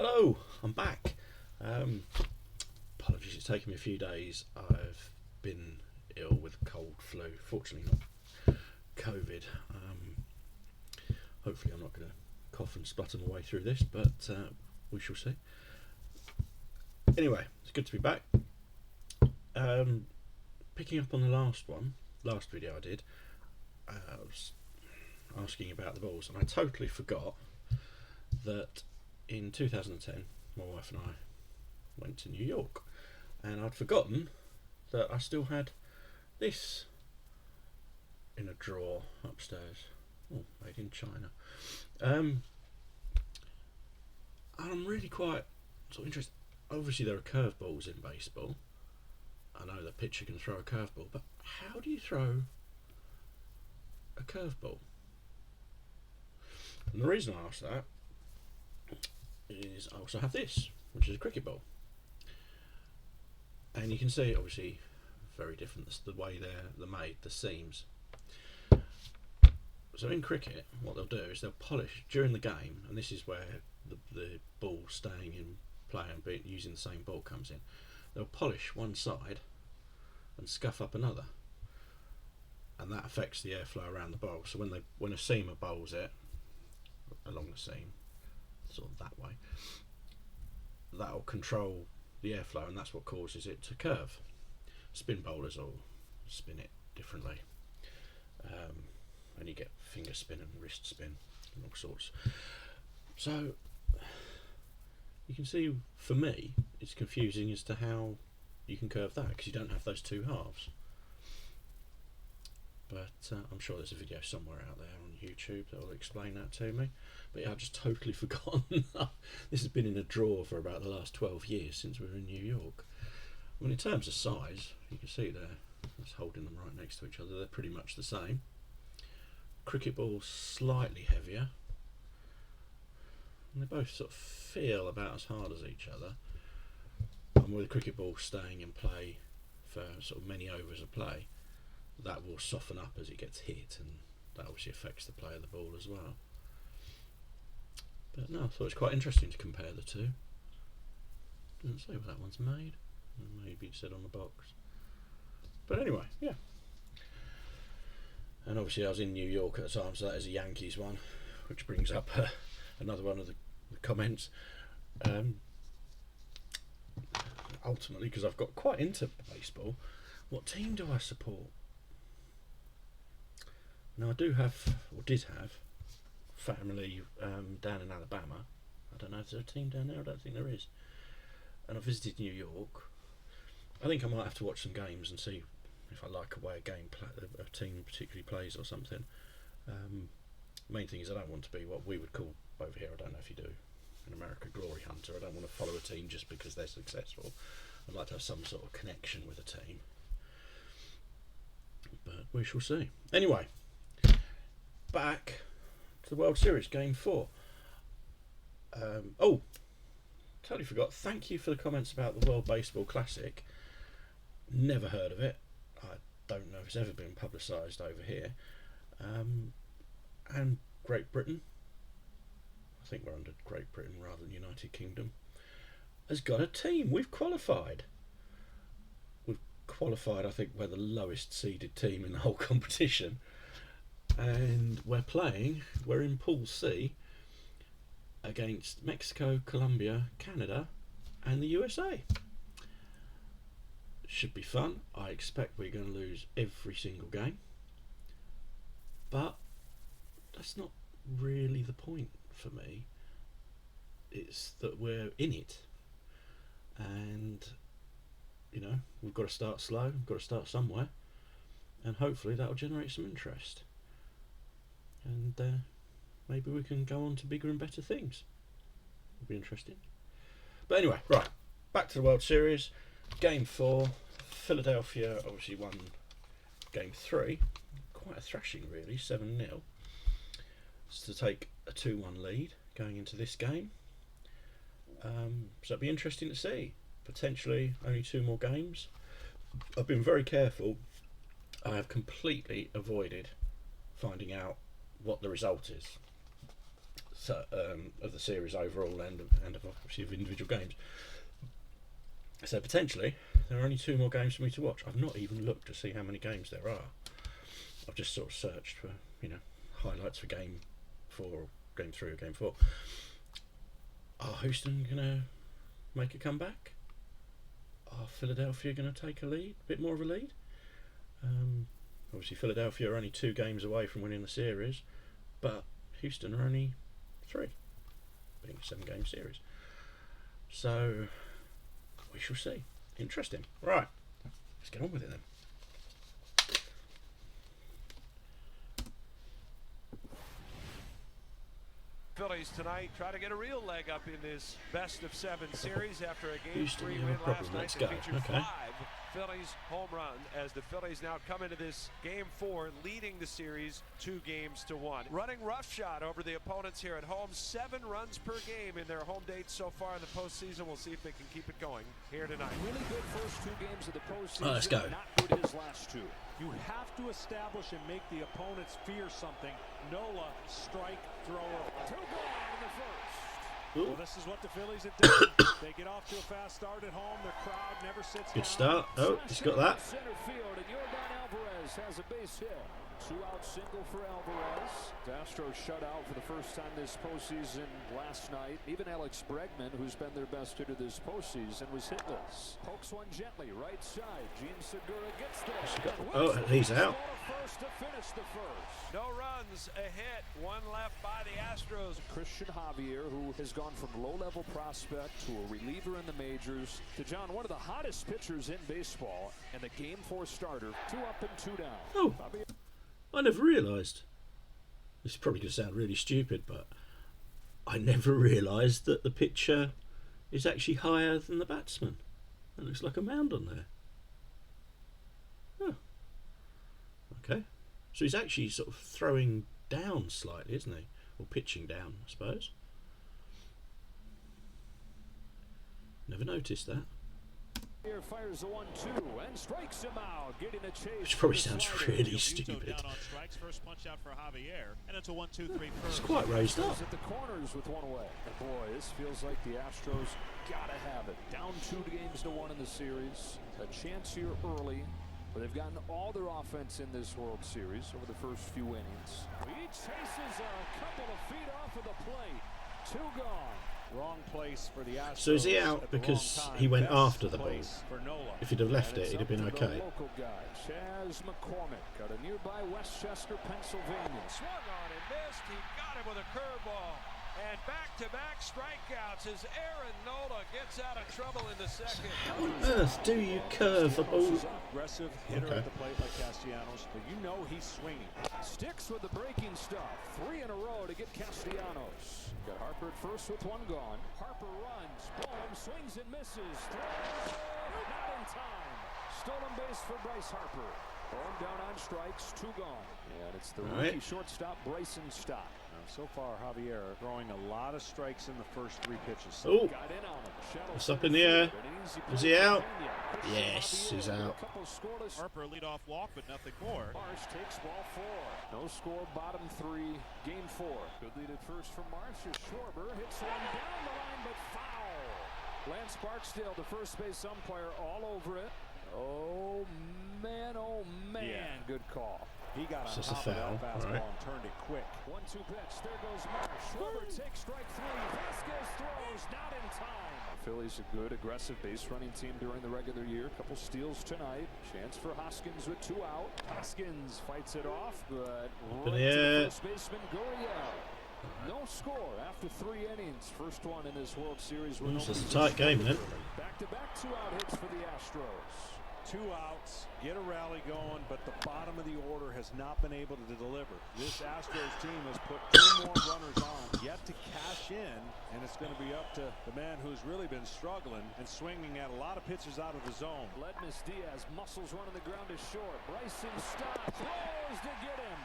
Hello, I'm back. Um, Apologies, it's taken me a few days. I've been ill with cold flu. Fortunately, not COVID. Hopefully, I'm not going to cough and splutter my way through this, but we shall see. Anyway, it's good to be back. Um, Picking up on the last video I did, I was asking about the balls, and I totally forgot that in 2010, my wife and I went to New York, and I'd forgotten that I still had this in a drawer upstairs. Oh, made in China. I'm really quite sort of interested. Obviously, there are curveballs in baseball. I know the pitcher can throw a curveball, but how do you throw a curveball? And the reason I asked that is I also have this, which is a cricket ball. And you can see, obviously, very different. That's the way they're made, the seams. So in cricket, what they'll do is they'll polish during the game, and this is where the ball staying in play and using the same ball comes in. They'll polish one side and scuff up another, and that affects the airflow around the bowl. So when a seamer bowls it along the seam, sort of that way, that'll control the airflow, and that's what causes it to curve. Spin bowlers will spin it differently, and you get finger spin and wrist spin and all sorts. So you can see, for me, it's confusing as to how you can curve that, because you don't have those two halves. But I'm sure there's a video somewhere out there on YouTube that will explain that to me. But yeah, I've just totally forgotten. This has been in a drawer for about the last 12 years since we were in New York. I mean, in terms of size, you can see there, that's holding them right next to each other, they're pretty much the same. Cricket balls slightly heavier, and they both sort of feel about as hard as each other. And with a cricket ball staying in play for sort of many overs of play, that will soften up as it gets hit, and that obviously affects the play of the ball as well. But no, I thought it was quite interesting to compare the two. Doesn't say what that one's made. Maybe it said on the box. But anyway, yeah. And obviously I was in New York at the time, so that is a Yankees one, which brings up another one of the comments. Ultimately, because I've got quite into baseball, what team do I support? Now I do have, or did have, family down in Alabama. I don't know if there's a team down there, I don't think there is. And I visited New York. I think I might have to watch some games and see if I like a way a team particularly plays or something. Main thing is I don't want to be what we would call over here, I don't know if you do in America, glory hunter. I don't want to follow a team just because they're successful. I'd like to have some sort of connection with a team. But we shall see. Anyway, back to the World Series, Game 4. Totally forgot. Thank you for the comments about the World Baseball Classic. Never heard of it. I don't know if it's ever been publicised over here. And Great Britain, I think we're under Great Britain rather than United Kingdom, has got a team. We've qualified. I think we're the lowest seeded team in the whole competition. And we're in Pool C against Mexico, Colombia, Canada and the USA. Should be fun. I expect we're going to lose every single game, but that's not really the point for me. It's that we're in it, and you know, we've got to start slow, we've got to start somewhere, and hopefully that'll generate some interest, and maybe we can go on to bigger and better things. It'll be interesting. But anyway, right, back to the World Series. Game 4, Philadelphia obviously won Game 3, quite a thrashing really, 7-0, to take a 2-1 lead going into this game. So it'll be interesting to see. Potentially only 2 more games. I've been very careful. I have completely avoided finding out what the result is. of the series overall, and of obviously of individual games. So potentially there are only 2 more games for me to watch. I've not even looked to see how many games there are. I've just sort of searched for highlights for Game 4, or Game 3, or Game 4. Are Houston gonna make a comeback? Are Philadelphia gonna take a lead, a bit more of a lead? Obviously Philadelphia are only 2 games away from winning the series, but Houston are only 3, being a 7-game series. So we shall see. Interesting. Right, let's get on with it then. Phillies tonight try to get a real leg up in this best-of-7 series after a Game Houston, 3 you win have a problem. last night Let's that go. featured Okay. 5 Phillies home runs, as the Phillies now come into this Game 4 leading the series 2-1. Running roughshod over the opponents here at home, 7 runs per game in their home dates so far in the postseason. We'll see if they can keep it going here tonight. Really good first 2 games of the postseason. Let's go. Not good his last 2. You have to establish and make the opponents fear something. Nola, strike, thrower. 2 gone in the first. Well, this is what the Phillies have done. They get off to a fast start at home. Their crowd never sits Good down. start. Oh, he's got that. Center field, and Yordan Alvarez has a base hit. 2-out single for Alvarez. The Astros shut out for the first time this postseason last night. Even Alex Bregman, who's been their best hitter this postseason, was hitless. Pokes one gently, right side. Gene Segura gets there. Oh, he's out. First to finish the first. No runs, a hit, 1 left by the Astros. Christian Javier, who has gone from low-level prospect to a reliever in the majors to, John, one of the hottest pitchers in baseball, and the Game 4 starter. 2 up and 2 down. Oh, I never realised. This is probably going to sound really stupid, but I never realised that the pitcher is actually higher than the batsman. It looks like a mound on there. Oh. Okay. So he's actually sort of throwing down slightly, isn't he? Or pitching down, I suppose. Never noticed that. Here fires a 1-2 and strikes him out, getting a chase. Which probably sounds really stupid. Down on strikes, first punch out for Javier, and it's a 1-2-3 It's first. quite raised up. At the corners with 1 away. And boy, this feels like the Astros gotta have it. Down 2-1 in the series. A chance here early, but they've gotten all their offense in this World Series over the first few innings. He chases a couple of feet off of the plate. 2 gone. Wrong place for the Astros. So is he out at the because wrong time. he went Best after the ball? place for Nola. If he'd have left And it, it's he'd have up been to the okay. local guy, Chas McCormick, out of nearby Westchester, Pennsylvania. Swung on and missed. He got him with a curveball. And back-to-back strikeouts as Aaron Nola gets out of trouble in the second. How on earth do you curve a ball? He's an aggressive hitter Okay. at the plate like Castellanos, but you know he's swinging. Sticks with the breaking stuff. 3 in a row to get Castellanos. Got Harper at first with 1 gone. Harper runs, boom, swings and misses. Throws, not in time. Stolen base for Bryce Harper. Boom down on strikes, 2 gone. And it's the All right. rookie shortstop, Bryson Stott. So far, Javier throwing a lot of strikes in the first 3 pitches. Oh, Got in on him. Shuttle it's up center in the air. field. An easy Is play he for out? Pena. Christian Yes, Javier he's with a out. couple scoreless. Harper leadoff walk, but nothing more. Marsh takes ball 4. No score, bottom 3, Game 4. Good lead at first from Marsh as Schwarber hits one down the line, but foul. Lance Barksdale, the first base umpire, all over it. Oh man, Yeah. good call. He got on So it's a top of foul, that fastball right. and turned it quick. 1-2 pitch. There goes Marsh. Schwarber takes strike 3. Vasquez throws, not in time. Phillies a good, aggressive base running team during the regular year. Couple steals tonight. Chance for Hoskins with 2 out. Hoskins fights it off, but right to the first baseman Gurriel. No score after 3 innings. First one in this World Series. So it's a tight game then. Back-to-back 2-out hits for the Astros. 2 outs, get a rally going, but the bottom of the order has not been able to deliver. This Astros team has put 2 more runners on, yet to cash in, and it's going to be up to the man who's really been struggling and swinging at a lot of pitches out of the zone. Ledmus Diaz muscles running the ground is short. Bryson Stott throws to get him.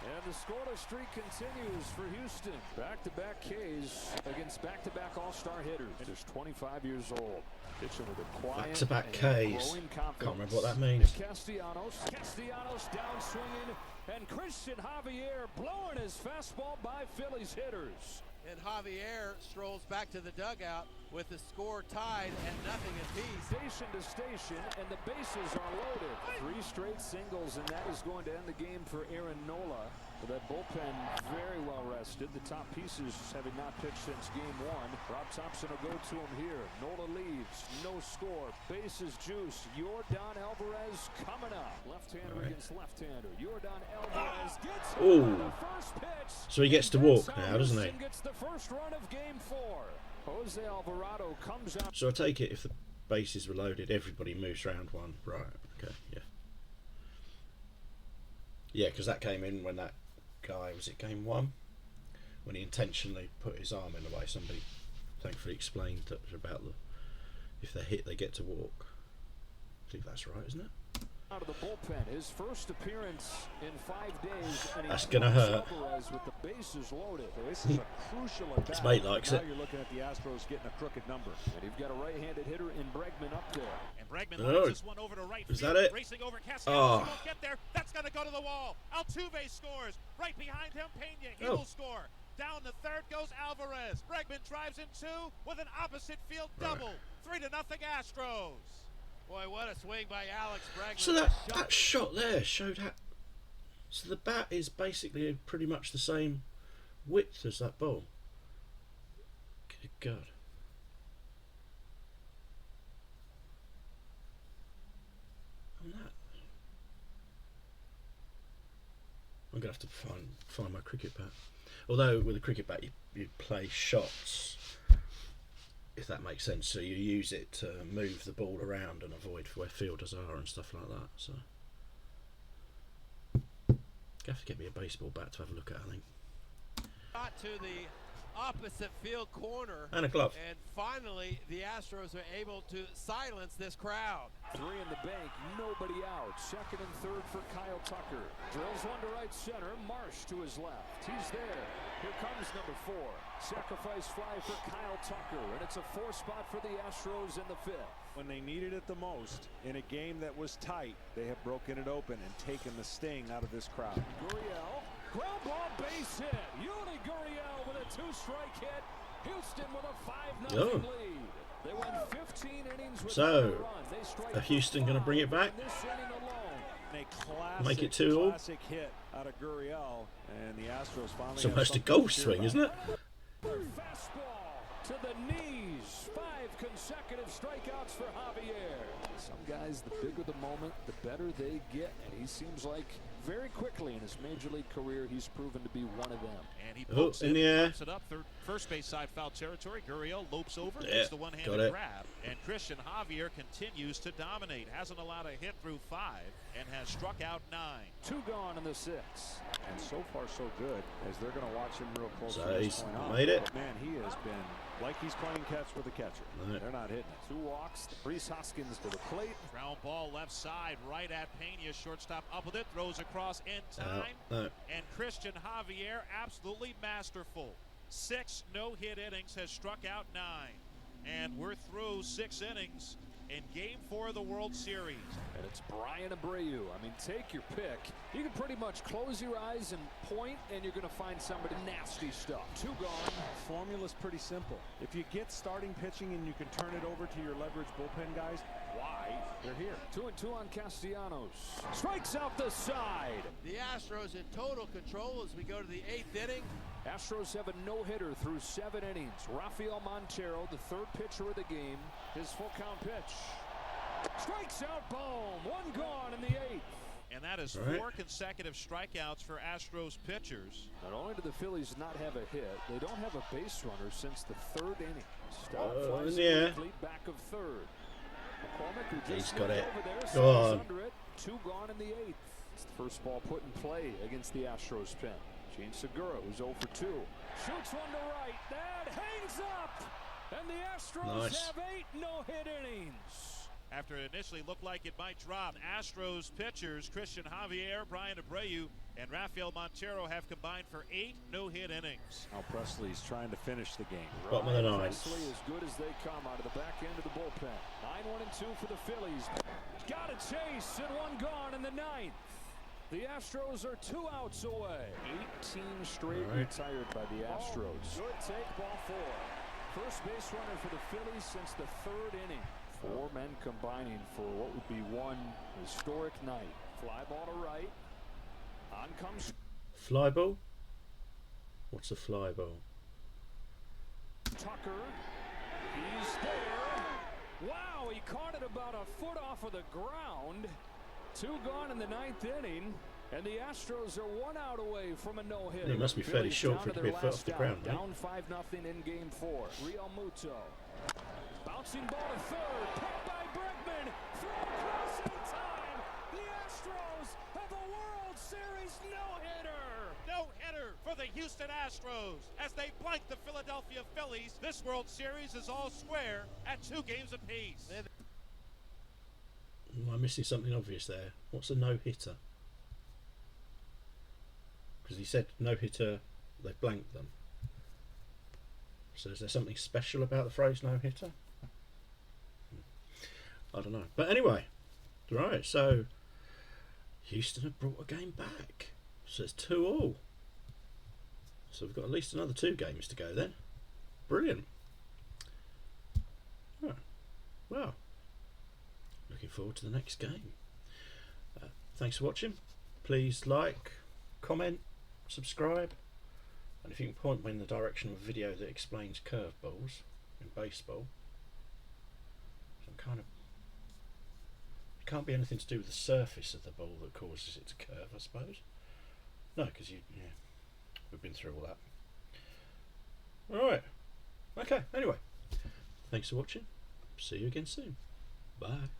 And the scoreless streak continues for Houston. Back-to-back Ks against back-to-back all-star hitters. Just 25 years old. Pitching with a quiet Back-to-back and Ks. growing Can't confidence. remember what that means. Castellanos down swinging, and Christian Javier blowing his fastball by Phillies hitters. And Javier strolls back to the dugout with the score tied and nothing apiece. Station to station, and the bases are loaded. 3 straight singles, and that is going to end the game for Aaron Nola. But that bullpen very well rested. The top pieces having not pitched since game 1. Rob Thompson will go to him here. Nola leaves, no score. Bases juice. Yordan Alvarez coming up. Left-hander against left-hander. Yordan Alvarez gets the first pitch. So he gets to walk now, doesn't he? Gets the first run of game 4. Jose Alvarado comes out. So I take it if the bases were loaded, everybody moves round one. Right, okay, yeah. Yeah, because that came in when that guy, was it game 1? When he intentionally put his arm in the way. Somebody thankfully explained that about the, if they're hit, they get to walk. I think that's right, isn't it? Out of the bullpen, his first appearance in 5 days, and That's gonna hurt. Alvarez with the bases loaded. So this is a crucial at His bat. mate likes now it. You're looking at the Astros getting a crooked number. And you've got a right-handed hitter in Bregman up there. And Bregman Oh. lines this one over to right Is field. that it? Racing over Oh. Castellanos. He won't get there. That's going to go to the wall. Altuve scores. Right behind him, Pena. He Oh. will score. Down the third goes Alvarez. Bregman drives in 2 with an opposite field double. 3-0 Astros. Boy, what a swing by Alex Bregman. So that shot there showed how. So the bat is basically pretty much the same width as that ball. Good God. And that. I'm gonna have to find my cricket bat. Although with a cricket bat you play shots, if that makes sense. So you use it to move the ball around and avoid where fielders are and stuff like that. So you have to get me a baseball bat to have a look at, I think. Shot to the opposite field corner. And a glove. And finally, the Astros are able to silence this crowd. 3 in the bank, nobody out. Second and third for Kyle Tucker. Drills one to right center. Marsh to his left. He's there. Here comes number 4. Sacrifice fly for Kyle Tucker, and it's a 4 spot for the Astros in the 5th. When they needed it the most, in a game that was tight, they have broken it open and taken the sting out of this crowd. Gurriel, ground ball base hit. Yuli Gurriel with a 2-strike hit. Houston with a 5-0 lead. They went 15 innings with So, no run. They strike are Houston going to bring it back? in this inning alone. A classic, Make it 2-all? classic hit out of Gurriel, and the Astros finally. It's have almost a something goal to cheer swing, about. isn't it? Fastball to the knees. 5 consecutive strikeouts for Javier. Some guys, the bigger the moment, the better they get, and he seems like very quickly in his major league career, he's proven to be one of them. And he Oh, pokes in it, the air. pops it up, first base side foul territory. Gurriel lopes over, Yeah, gets the got one-handed it. grab. And Christian Javier continues to dominate. Hasn't allowed a hit through 5 and has struck out 9. 2 gone in the 6th. And so far, so good, as they're going to watch him real close So from this he's point on. made it. But man, he has been like he's playing catch with a catcher. Right. They're not hitting it. 2 walks. Reese Hoskins to the plate. Ground ball left side, right at Pena. Shortstop up with it, throws across in time. No. And Christian Javier, absolutely masterful. 6 no-hit innings, has struck out 9. And we're through 6 innings in Game 4 of the World Series. And it's Brian Abreu. I mean, take your pick. You can pretty much close your eyes and point, and you're going to find somebody nasty stuff. 2 gone. Formula's pretty simple. If you get starting pitching and you can turn it over to your leverage bullpen guys, why? They're here. 2-2 on Castellanos. Strikes out the side. The Astros in total control as we go to the 8th inning. Astros have a no-hitter through 7 innings. Rafael Montero, the 3rd pitcher of the game. His full count pitch. Strikes out Bohm. 1 gone in the 8th. And that is All right. 4 consecutive strikeouts for Astros pitchers. Not only do the Phillies not have a hit, they don't have a base runner since the 3rd inning. Stout flies yeah. in lead back of 3rd. McCormick, who He's just got moved it. over there, Go stays on. under it. 2 gone in the 8th. It's the first ball put in play against the Astros pen. Gene Segura, who's 0 for 2. Shoots one to right. That hangs up. And the Astros Nice. have 8 no-hit innings. after it initially looked like it might drop. Astros pitchers Christian Javier, Brian Abreu, and Rafael Montero have combined for 8 no-hit innings. Now Presley's trying to finish the game. Bottom of the ninth. Presley as good as they come out of the back end of the bullpen. 9-1-2 for the Phillies. Got a chase and one gone in the ninth. The Astros are 2 outs away. 18 straight retired by the Astros. Good take, ball 4. First base runner for the Phillies since the 3rd inning. 4 men combining for what would be one historic night. Fly ball to right. On comes Fly ball? What's a fly ball? Tucker. He's there. Wow, he caught it about a foot off of the ground. 2 gone in the 9th inning, and the Astros are 1 out away from a no-hitter. It must be fairly short for it to be a foot off the ground, right? Down 5-0 in Game 4. Real Muto. Bouncing ball to third. Picked by Bregman. Throw across in time. The Astros have a World Series no-hitter. No-hitter for the Houston Astros as they blank the Philadelphia Phillies. This World Series is all square at 2 games apiece. Am I missing something obvious there? What's a no-hitter? Because he said no-hitter, they blanked them. So is there something special about the phrase no-hitter? I don't know. But anyway, right, so Houston have brought a game back. So it's 2-2. So we've got at least another 2 games to go then. Brilliant. Oh, well, looking forward to the next game. Thanks for watching. Please like, comment, subscribe, and if you can point me in the direction of a video that explains curveballs in baseball. Some kind of, it can't be anything to do with the surface of the ball that causes it to curve, I suppose. No, because we've been through all that. Alright. Okay, anyway. Thanks for watching. See you again soon. Bye.